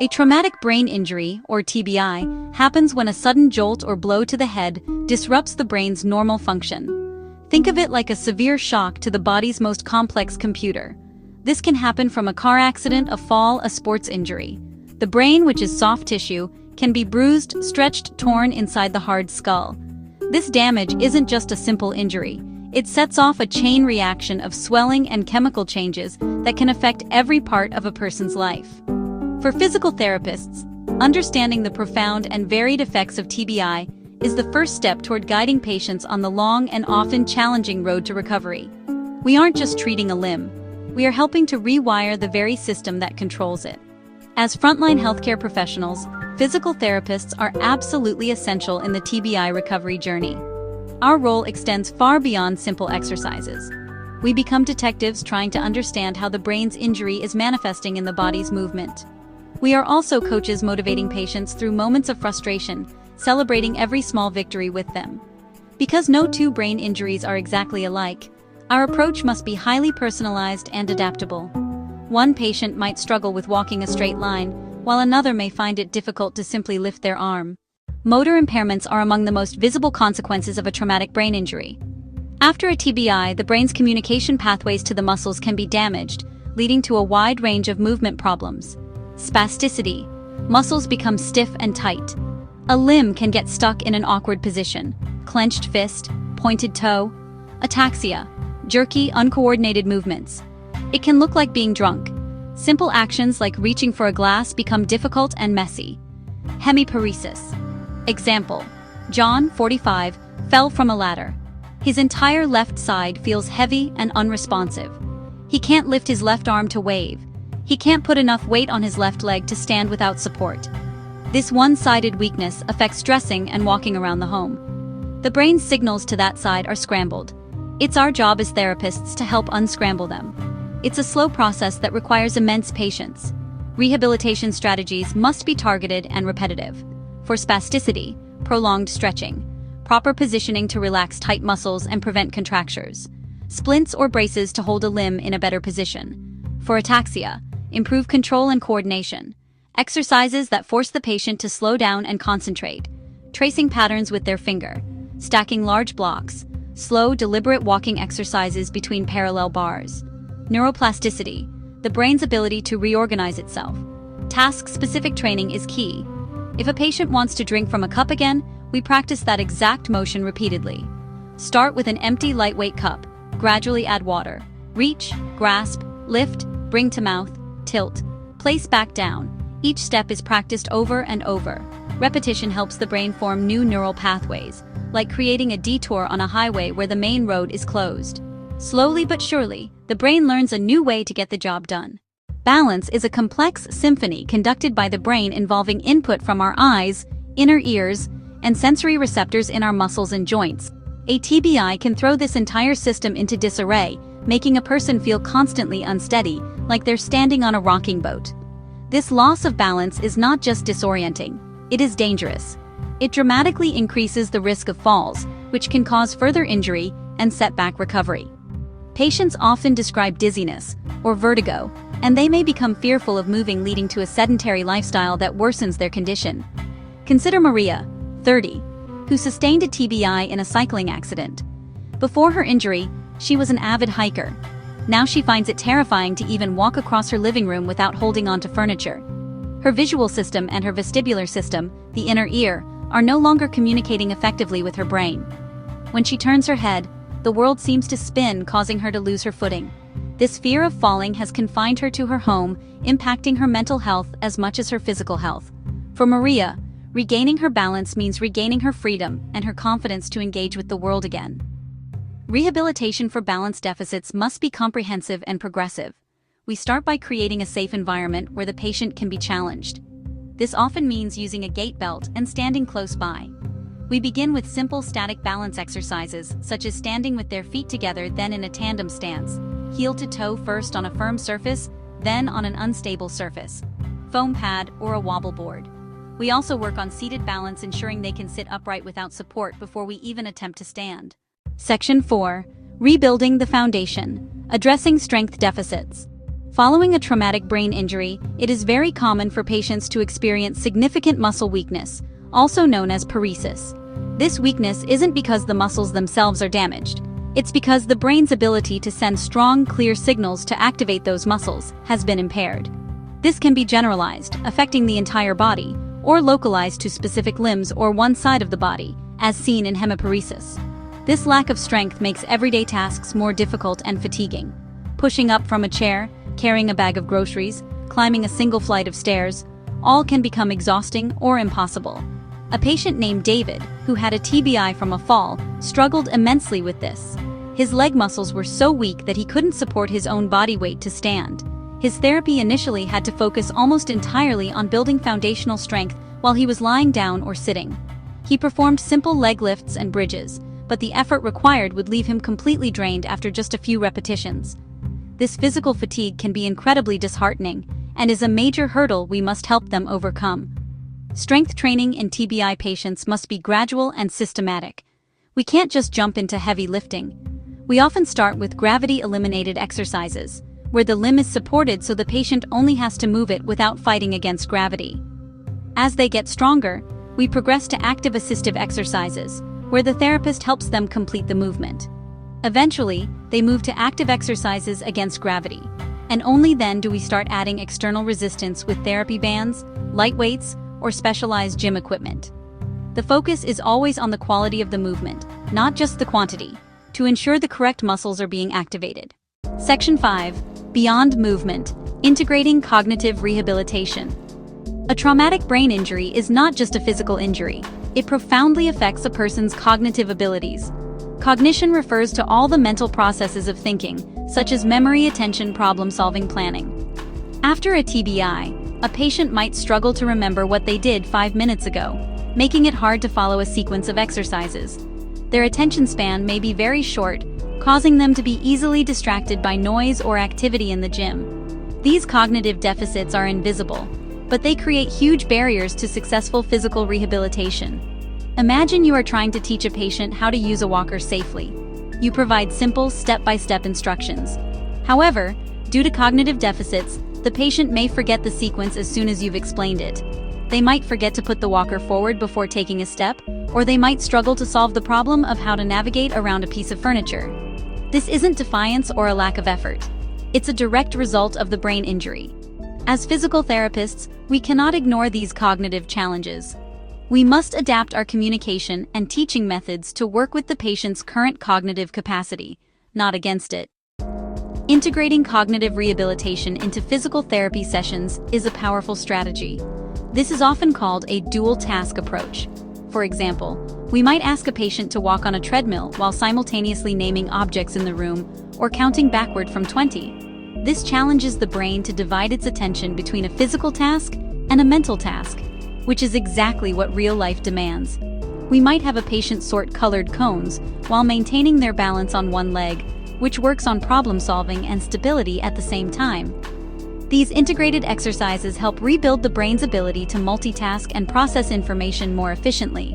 A traumatic brain injury, or TBI, happens when a sudden jolt or blow to the head disrupts the brain's normal function. Think of it like a severe shock to the body's most complex computer. This can happen from a car accident, a fall, a sports injury. The brain, which is soft tissue, can be bruised, stretched, torn inside the hard skull. This damage isn't just a simple injury. It sets off a chain reaction of swelling and chemical changes that can affect every part of a person's life. For physical therapists, understanding the profound and varied effects of TBI is the first step toward guiding patients on the long and often challenging road to recovery. We aren't just treating a limb, we are helping to rewire the very system that controls it. As frontline healthcare professionals, physical therapists are absolutely essential in the TBI recovery journey. Our role extends far beyond simple exercises. We become detectives trying to understand how the brain's injury is manifesting in the body's movement. We are also coaches motivating patients through moments of frustration, celebrating every small victory with them. Because no two brain injuries are exactly alike, our approach must be highly personalized and adaptable. One patient might struggle with walking a straight line, while another may find it difficult to simply lift their arm. Motor impairments are among the most visible consequences of a traumatic brain injury. After a TBI, the brain's communication pathways to the muscles can be damaged, leading to a wide range of movement problems. Spasticity. Muscles become stiff and tight. A limb can get stuck in an awkward position. Clenched fist, pointed toe. Ataxia. Jerky, uncoordinated movements. It can look like being drunk. Simple actions like reaching for a glass become difficult and messy. Hemiparesis. Example: John, 45, fell from a ladder. His entire left side feels heavy and unresponsive. He can't lift his left arm to wave. He can't put enough weight on his left leg to stand without support. This one-sided weakness affects dressing and walking around the home. The brain's signals to that side are scrambled. It's our job as therapists to help unscramble them. It's a slow process that requires immense patience. Rehabilitation strategies must be targeted and repetitive. For spasticity, prolonged stretching, proper positioning to relax tight muscles and prevent contractures, splints or braces to hold a limb in a better position. For ataxia, improve control and coordination, exercises that force the patient to slow down and concentrate, tracing patterns with their finger, stacking large blocks, slow, deliberate walking exercises between parallel bars. Neuroplasticity, the brain's ability to reorganize itself. Task-specific training is key. If a patient wants to drink from a cup again, we practice that exact motion repeatedly. Start with an empty, lightweight cup. Gradually add water. Reach, grasp, lift, bring to mouth, tilt, place back down. Each step is practiced over and over. Repetition helps the brain form new neural pathways, like creating a detour on a highway where the main road is closed. Slowly but surely, the brain learns a new way to get the job done. Balance is a complex symphony conducted by the brain involving input from our eyes, inner ears, and sensory receptors in our muscles and joints. A TBI can throw this entire system into disarray, making a person feel constantly unsteady, like they're standing on a rocking boat. This loss of balance is not just disorienting, it is dangerous. It dramatically increases the risk of falls, which can cause further injury and setback recovery. Patients often describe dizziness or vertigo, and they may become fearful of moving, leading to a sedentary lifestyle that worsens their condition. Consider Maria, 30, who sustained a TBI in a cycling accident. Before her injury, she was an avid hiker. Now she finds it terrifying to even walk across her living room without holding onto furniture. Her visual system and her vestibular system, the inner ear, are no longer communicating effectively with her brain. When she turns her head, the world seems to spin, causing her to lose her footing. This fear of falling has confined her to her home, impacting her mental health as much as her physical health. For Maria, regaining her balance means regaining her freedom and her confidence to engage with the world again. Rehabilitation for balance deficits must be comprehensive and progressive. We start by creating a safe environment where the patient can be challenged. This often means using a gait belt and standing close by. We begin with simple static balance exercises, such as standing with their feet together, then in a tandem stance, heel to toe first on a firm surface, then on an unstable surface, foam pad or a wobble board. We also work on seated balance, ensuring they can sit upright without support before we even attempt to stand. Section 4. Rebuilding the foundation. Addressing strength deficits. Following a traumatic brain injury, it is very common for patients to experience significant muscle weakness, also known as paresis. This weakness isn't because the muscles themselves are damaged. It's because the brain's ability to send strong, clear signals to activate those muscles has been impaired. This can be generalized, affecting the entire body, or localized to specific limbs or one side of the body, as seen in hemiparesis. This lack of strength makes everyday tasks more difficult and fatiguing. Pushing up from a chair, carrying a bag of groceries, climbing a single flight of stairs, all can become exhausting or impossible. A patient named David, who had a TBI from a fall, struggled immensely with this. His leg muscles were so weak that he couldn't support his own body weight to stand. His therapy initially had to focus almost entirely on building foundational strength while he was lying down or sitting. He performed simple leg lifts and bridges, but the effort required would leave him completely drained after just a few repetitions. This physical fatigue can be incredibly disheartening and is a major hurdle we must help them overcome. Strength training in TBI patients must be gradual and systematic. We can't just jump into heavy lifting. We often start with gravity-eliminated exercises, where the limb is supported so the patient only has to move it without fighting against gravity. As they get stronger, we progress to active assistive exercises, where the therapist helps them complete the movement. Eventually, they move to active exercises against gravity, and only then do we start adding external resistance with therapy bands, light weights, or specialized gym equipment. The focus is always on the quality of the movement, not just the quantity, to ensure the correct muscles are being activated. Section 5. Beyond Movement, Integrating Cognitive Rehabilitation. A traumatic brain injury is not just a physical injury, it profoundly affects a person's cognitive abilities. Cognition refers to all the mental processes of thinking, such as memory, attention, problem-solving, planning. After a TBI, a patient might struggle to remember what they did 5 minutes ago, making it hard to follow a sequence of exercises. Their attention span may be very short, causing them to be easily distracted by noise or activity in the gym. These cognitive deficits are invisible, but they create huge barriers to successful physical rehabilitation. Imagine you are trying to teach a patient how to use a walker safely. You provide simple, step-by-step instructions. However, due to cognitive deficits, the patient may forget the sequence as soon as you've explained it. They might forget to put the walker forward before taking a step, or they might struggle to solve the problem of how to navigate around a piece of furniture. This isn't defiance or a lack of effort. It's a direct result of the brain injury. As physical therapists, we cannot ignore these cognitive challenges. We must adapt our communication and teaching methods to work with the patient's current cognitive capacity, not against it. Integrating cognitive rehabilitation into physical therapy sessions is a powerful strategy. This is often called a dual-task approach. For example, we might ask a patient to walk on a treadmill while simultaneously naming objects in the room or counting backward from 20. This challenges the brain to divide its attention between a physical task and a mental task, which is exactly what real life demands. We might have a patient sort colored cones while maintaining their balance on one leg, which works on problem solving and stability at the same time. These integrated exercises help rebuild the brain's ability to multitask and process information more efficiently.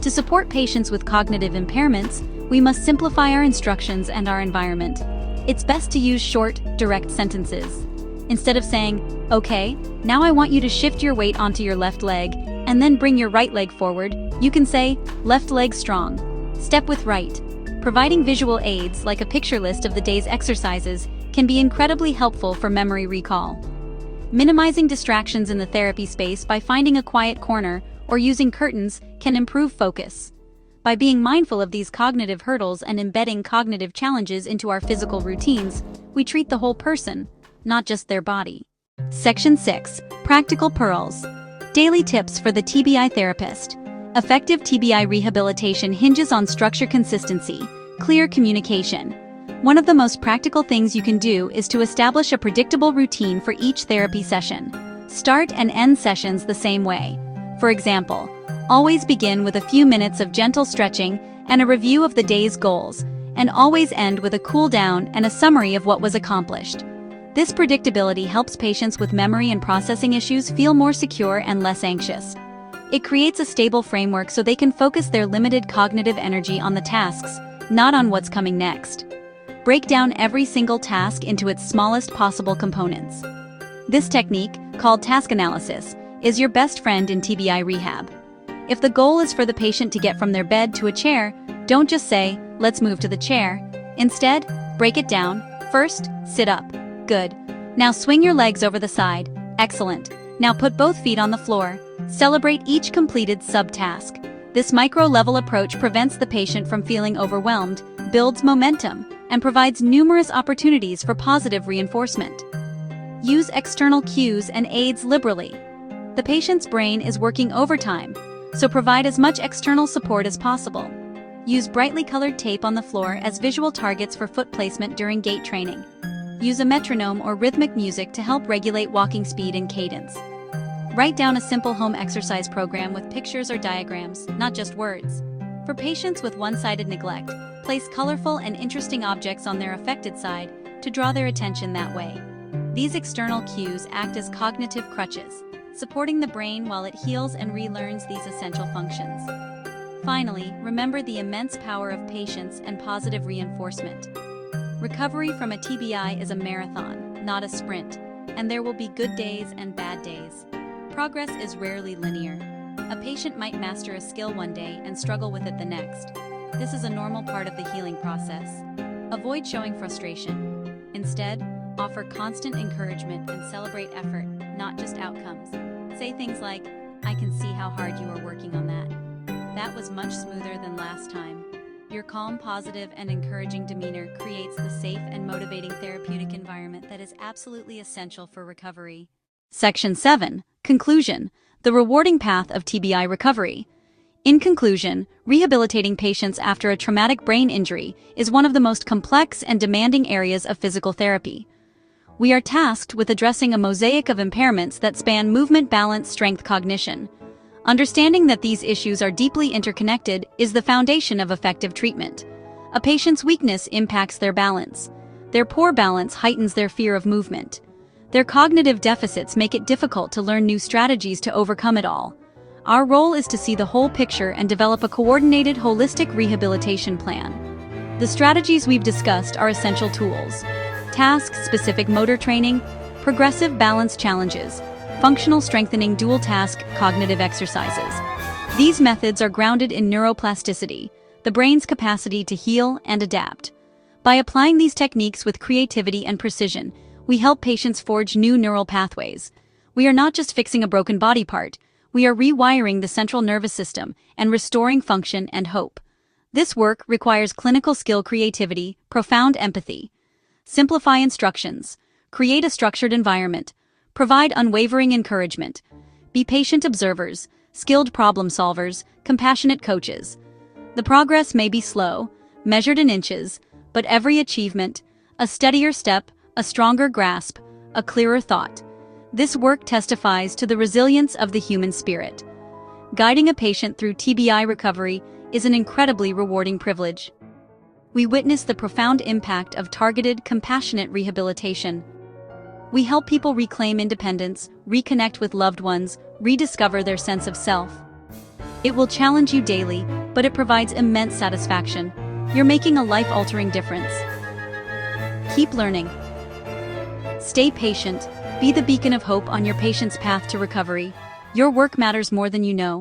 To support patients with cognitive impairments, we must simplify our instructions and our environment. It's best to use short, direct sentences. Instead of saying, "Okay, now I want you to shift your weight onto your left leg, and then bring your right leg forward," you can say, "Left leg strong. Step with right." Providing visual aids like a picture list of the day's exercises can be incredibly helpful for memory recall. Minimizing distractions in the therapy space by finding a quiet corner or using curtains can improve focus. By being mindful of these cognitive hurdles and embedding cognitive challenges into our physical routines, we treat the whole person, not just their body. Section 6. Practical Pearls. Daily Tips for the TBI Therapist. Effective TBI rehabilitation hinges on structure, consistency, clear communication. One of the most practical things you can do is to establish a predictable routine for each therapy session. Start and end sessions the same way. For example, always begin with a few minutes of gentle stretching and a review of the day's goals, and always end with a cool down and a summary of what was accomplished. This predictability helps patients with memory and processing issues feel more secure and less anxious. It creates a stable framework so they can focus their limited cognitive energy on the tasks, not on what's coming next. Break down every single task into its smallest possible components. This technique, called task analysis, is your best friend in TBI rehab. If the goal is for the patient to get from their bed to a chair, don't just say, "Let's move to the chair." Instead, break it down. First, sit up. Good. Now swing your legs over the side. Excellent. Now put both feet on the floor. Celebrate each completed sub-task. This micro-level approach prevents the patient from feeling overwhelmed, builds momentum, and provides numerous opportunities for positive reinforcement. Use external cues and aids liberally. The patient's brain is working overtime, so provide as much external support as possible. Use brightly colored tape on the floor as visual targets for foot placement during gait training. Use a metronome or rhythmic music to help regulate walking speed and cadence. Write down a simple home exercise program with pictures or diagrams, not just words. For patients with one-sided neglect, place colorful and interesting objects on their affected side to draw their attention that way. These external cues act as cognitive crutches, supporting the brain while it heals and relearns these essential functions. Finally, remember the immense power of patience and positive reinforcement. Recovery from a TBI is a marathon, not a sprint, and there will be good days and bad days. Progress is rarely linear. A patient might master a skill one day and struggle with it the next. This is a normal part of the healing process. Avoid showing frustration. Instead, offer constant encouragement and celebrate effort, not just outcomes. Say things like, "I can see how hard you are working on that. That was much smoother than last time." Your calm, positive, and encouraging demeanor creates the safe and motivating therapeutic environment that is absolutely essential for recovery. Section 7. Conclusion. The rewarding path of TBI recovery. In conclusion, rehabilitating patients after a traumatic brain injury is one of the most complex and demanding areas of physical therapy. We are tasked with addressing a mosaic of impairments that span movement, balance, strength, cognition. Understanding that these issues are deeply interconnected is the foundation of effective treatment. A patient's weakness impacts their balance. Their poor balance heightens their fear of movement. Their cognitive deficits make it difficult to learn new strategies to overcome it all. Our role is to see the whole picture and develop a coordinated, holistic rehabilitation plan. The strategies we've discussed are essential tools: task-specific motor training, progressive balance challenges, functional strengthening, dual-task cognitive exercises. These methods are grounded in neuroplasticity, the brain's capacity to heal and adapt. By applying these techniques with creativity and precision, we help patients forge new neural pathways. We are not just fixing a broken body part, we are rewiring the central nervous system and restoring function and hope. This work requires clinical skill, creativity, profound empathy. Simplify instructions, create a structured environment, provide unwavering encouragement, be patient observers, skilled problem solvers, compassionate coaches. The progress may be slow, measured in inches, but every achievement, a steadier step, a stronger grasp, a clearer thought. This work testifies to the resilience of the human spirit. Guiding a patient through TBI recovery is an incredibly rewarding privilege. We witness the profound impact of targeted, compassionate rehabilitation. We help people reclaim independence, reconnect with loved ones, rediscover their sense of self. It will challenge you daily, but it provides immense satisfaction. You're making a life-altering difference. Keep learning. Stay patient. Be the beacon of hope on your patient's path to recovery. Your work matters more than you know.